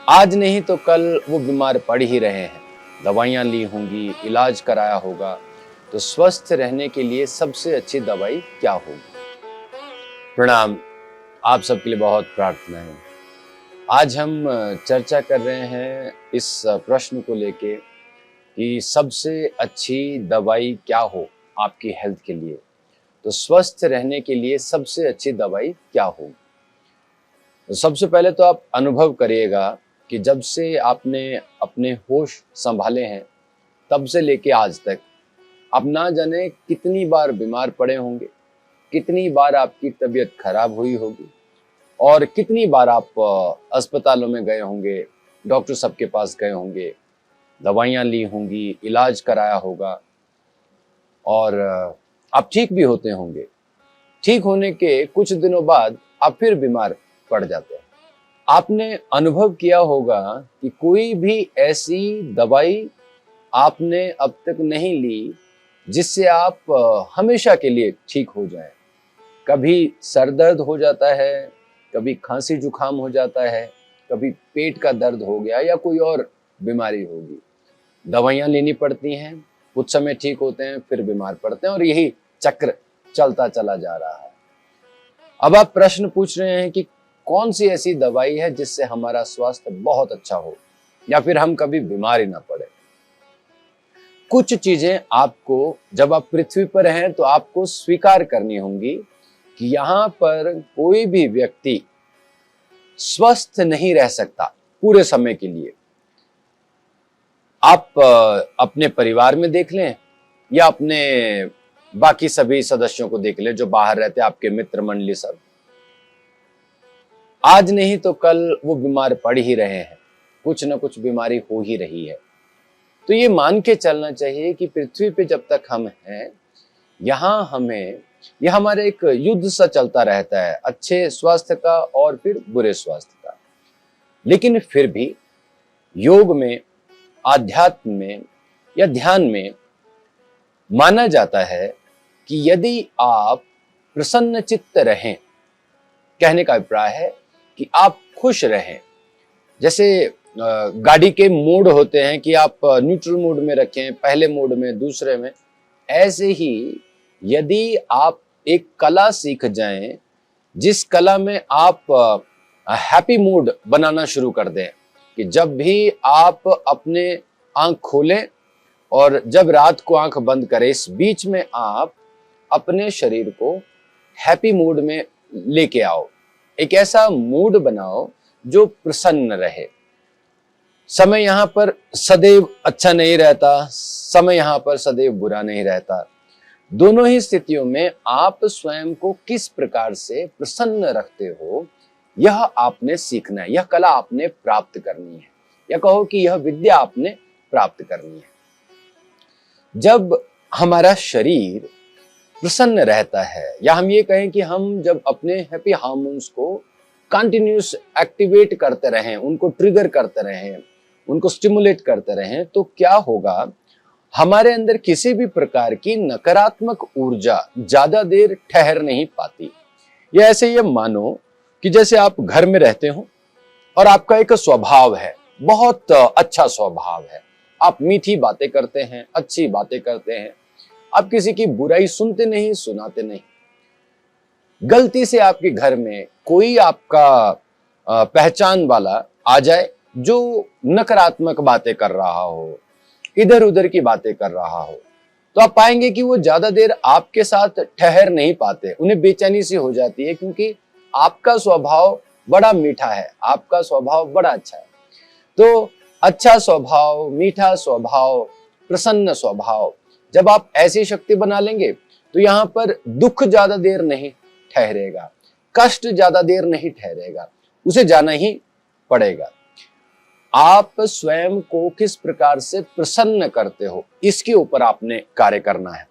आज नहीं तो कल वो बीमार पड़ ही रहे हैं। दवाइयाँ ली होंगी, इलाज कराया होगा, तो स्वस्थ रहने के लिए सबसे अच्छी दवाई क्या होगी? प्रणाम, आप सबके लिए बहुत प्रार्थना है। आज हम चर्चा कर रहे हैं इस प्रश्न को लेके कि सबसे अच्छी दवाई क्या हो आपकी हेल्थ के लिए। तो स्वस्थ रहने के लिए सबसे अच्छी दवाई क्या होगी? तो सबसे पहले तो आप अनुभव करिएगा कि जब से आपने अपने होश संभाले हैं, तब से लेके आज तक आप ना जाने कितनी बार बीमार पड़े होंगे, कितनी बार आपकी तबीयत खराब हुई होगी और कितनी बार आप अस्पतालों में गए होंगे, डॉक्टर साहब के पास गए होंगे, दवाइयाँ ली होंगी, इलाज कराया होगा और आप ठीक भी होते होंगे। ठीक होने के कुछ दिनों बाद आप फिर बीमार पड़ जाते हैं। आपने अनुभव किया होगा कि कोई भी ऐसी दवाई आपने अब तक नहीं ली जिससे आप हमेशा के लिए ठीक हो जाएं। कभी सर दर्द हो जाता है, कभी खांसी जुकाम हो जाता है, कभी पेट का दर्द हो गया या कोई और बीमारी होगी। दवाइयाँ लेनी पड़ती हैं, कुछ समय ठीक होते हैं, फिर बीमार पड़ते हैं और यही चक्र चलता चला जा रहा है। अब आप प्रश्न पूछ रहे हैं कि कौन सी ऐसी दवाई है जिससे हमारा स्वास्थ्य बहुत अच्छा हो या फिर हम कभी बीमार ही ना पड़े। कुछ चीजें आपको जब आप पृथ्वी पर हैं तो आपको स्वीकार करनी होंगी कि यहाँ पर कोई भी व्यक्ति स्वस्थ नहीं रह सकता पूरे समय के लिए। आप अपने परिवार में देख लें या अपने बाकी सभी सदस्यों को देख लें जो बाहर रहते हैं, आपके मित्र मंडली सब, आज नहीं तो कल वो बीमार पड़ ही रहे हैं, कुछ ना कुछ बीमारी हो ही रही है। तो ये मान के चलना चाहिए कि पृथ्वी पे जब तक हम हैं, यह हमारे एक युद्ध सा चलता रहता है, अच्छे स्वास्थ्य का और फिर बुरे स्वास्थ्य का। लेकिन फिर भी योग में, आध्यात्म में या ध्यान में माना जाता है कि यदि आप प्रसन्न चित्त रहें, कहने का अभिप्राय है कि आप खुश रहें। जैसे गाड़ी के मोड होते हैं कि आप न्यूट्रल मोड में रखें, पहले मोड में, दूसरे में। ऐसे ही यदि आप एक कला सीख जाएं जिस कला में आप हैप्पी मूड बनाना शुरू कर दें कि जब भी आप अपने आंख खोलें और जब रात को आंख बंद करें, इस बीच में आप अपने शरीर को हैप्पी मूड में लेके आओ। एक ऐसा मूड बनाओ जो प्रसन्न रहे। समय यहाँ पर सदैव अच्छा नहीं रहता, समय यहाँ पर सदैव बुरा नहीं रहता। दोनों ही स्थितियों में आप स्वयं को किस प्रकार से प्रसन्न रखते हो, यह आपने सीखना है, यह कला आपने प्राप्त करनी है, या कहो कि यह विद्या आपने प्राप्त करनी है। जब हमारा शरीर प्रसन्न रहता है, या हम ये कहें कि हम जब अपने हैप्पी हार्मोन्स को कंटिन्यूस एक्टिवेट करते रहें, उनको ट्रिगर करते रहें, उनको स्टिमुलेट करते रहें, तो क्या होगा, हमारे अंदर किसी भी प्रकार की नकारात्मक ऊर्जा ज्यादा देर ठहर नहीं पाती। या ऐसे ये मानो कि जैसे आप घर में रहते हो और आपका एक स्वभाव है, बहुत अच्छा स्वभाव है, आप मीठी बातें करते हैं, अच्छी बातें करते हैं, आप किसी की बुराई सुनते नहीं, सुनाते नहीं। गलती से आपके घर में कोई आपका पहचान वाला आ जाए जो नकारात्मक बातें कर रहा हो, इधर उधर की बातें कर रहा हो, तो आप पाएंगे कि वो ज्यादा देर आपके साथ ठहर नहीं पाते, उन्हें बेचैनी सी हो जाती है, क्योंकि आपका स्वभाव बड़ा मीठा है, आपका स्वभाव बड़ा अच्छा है। तो अच्छा स्वभाव, मीठा स्वभाव, प्रसन्न स्वभाव, जब आप ऐसी शक्ति बना लेंगे तो यहाँ पर दुख ज्यादा देर नहीं ठहरेगा, कष्ट ज्यादा देर नहीं ठहरेगा, उसे जाना ही पड़ेगा। आप स्वयं को किस प्रकार से प्रसन्न करते हो, इसके ऊपर आपने कार्य करना है।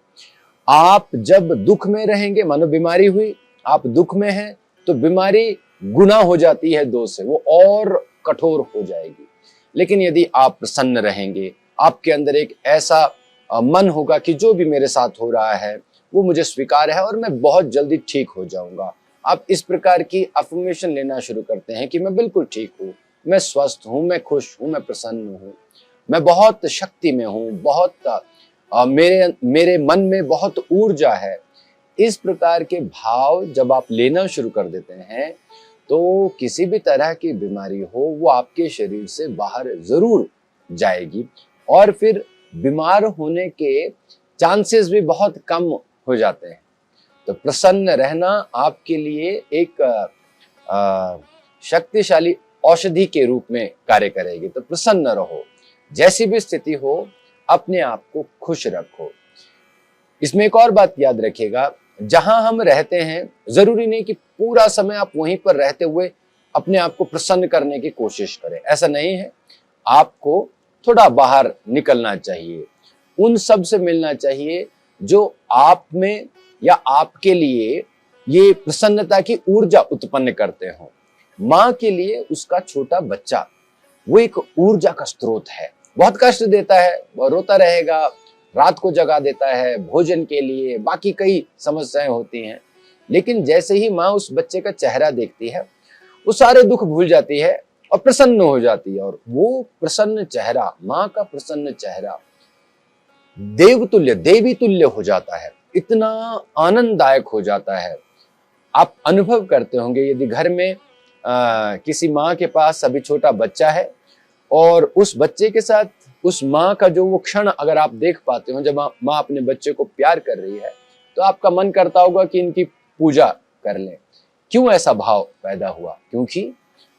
आप जब दुख में रहेंगे, मानो बीमारी हुई, आप दुख में हैं, तो बीमारी गुना हो जाती है दो से, वो और कठोर हो जाएगी। लेकिन यदि आप प्रसन्न रहेंगे, आपके अंदर एक ऐसा मन होगा कि जो भी मेरे साथ हो रहा है वो मुझे स्वीकार है और मैं बहुत जल्दी ठीक हो जाऊंगा। आप इस प्रकार की अफर्मेशन लेना शुरू करते हैं कि मैं बिल्कुल ठीक हूँ, मैं स्वस्थ हूँ, मैं खुश हूँ, मैं प्रसन्न हूँ, मैं बहुत शक्ति में हूँ, बहुत मेरे मेरे मन में बहुत ऊर्जा है। इस प्रकार के भाव जब आप लेना शुरू कर देते हैं तो किसी भी तरह की बीमारी हो वो आपके शरीर से बाहर जरूर जाएगी और फिर बीमार होने के चांसेस भी बहुत कम हो जाते हैं। तो प्रसन्न रहना आपके लिए एक शक्तिशाली औषधि के रूप में कार्य करेगी। तो प्रसन्न रहो, जैसी भी स्थिति हो अपने आप को खुश रखो। इसमें एक और बात याद रखिएगा, जहां हम रहते हैं जरूरी नहीं कि पूरा समय आप वहीं पर रहते हुए अपने आप को प्रसन्न करने की कोशिश करें, ऐसा नहीं है। आपको थोड़ा बाहर निकलना चाहिए, उन सब से मिलना चाहिए जो आप में या आपके लिए ये प्रसन्नता की ऊर्जा उत्पन्न करते हो। माँ के लिए उसका छोटा बच्चा वो एक ऊर्जा का स्रोत है। बहुत कष्ट देता है, वह रोता रहेगा, रात को जगा देता है भोजन के लिए, बाकी कई समस्याएं होती हैं, लेकिन जैसे ही माँ उस बच्चे का चेहरा देखती है वो सारे दुख भूल जाती है और प्रसन्न हो जाती है। और वो प्रसन्न चेहरा, माँ का प्रसन्न चेहरा देवतुल्य, देवी तुल्य हो जाता है, इतना आनंददायक हो जाता है। आप अनुभव करते होंगे यदि घर में किसी माँ के पास अभी छोटा बच्चा है और उस बच्चे के साथ उस माँ का जो वो क्षण अगर आप देख पाते हो, जब माँ अपने बच्चे को प्यार कर रही है, तो आपका मन करता होगा कि इनकी पूजा कर लें। क्यों ऐसा भाव पैदा हुआ? क्योंकि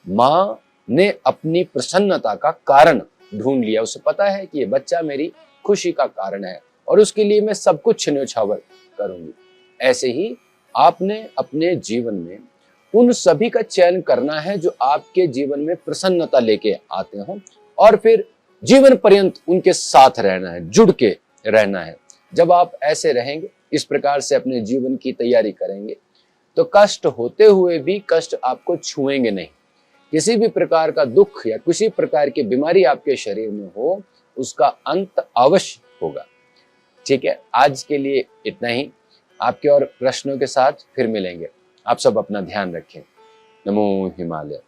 माँ ने अपनी प्रसन्नता का कारण ढूंढ लिया। उसे पता है कि ये बच्चा मेरी खुशी का कारण है और उसके लिए मैं सब कुछ न्योछावर करूंगी। ऐसे ही आपने अपने जीवन में उन सभी का चयन करना है जो आपके जीवन में प्रसन्नता लेके आते हो और फिर जीवन पर्यंत उनके साथ रहना है, जुड़ के रहना है। जब आप ऐसे रहेंगे, इस प्रकार से अपने जीवन की तैयारी करेंगे, तो कष्ट होते हुए भी कष्ट आपको छुएंगे नहीं। किसी भी प्रकार का दुख या किसी प्रकार की बीमारी आपके शरीर में हो, उसका अंत अवश्य होगा। ठीक है, आज के लिए इतना ही। आपके और प्रश्नों के साथ फिर मिलेंगे। आप सब अपना ध्यान रखें। नमो हिमालय।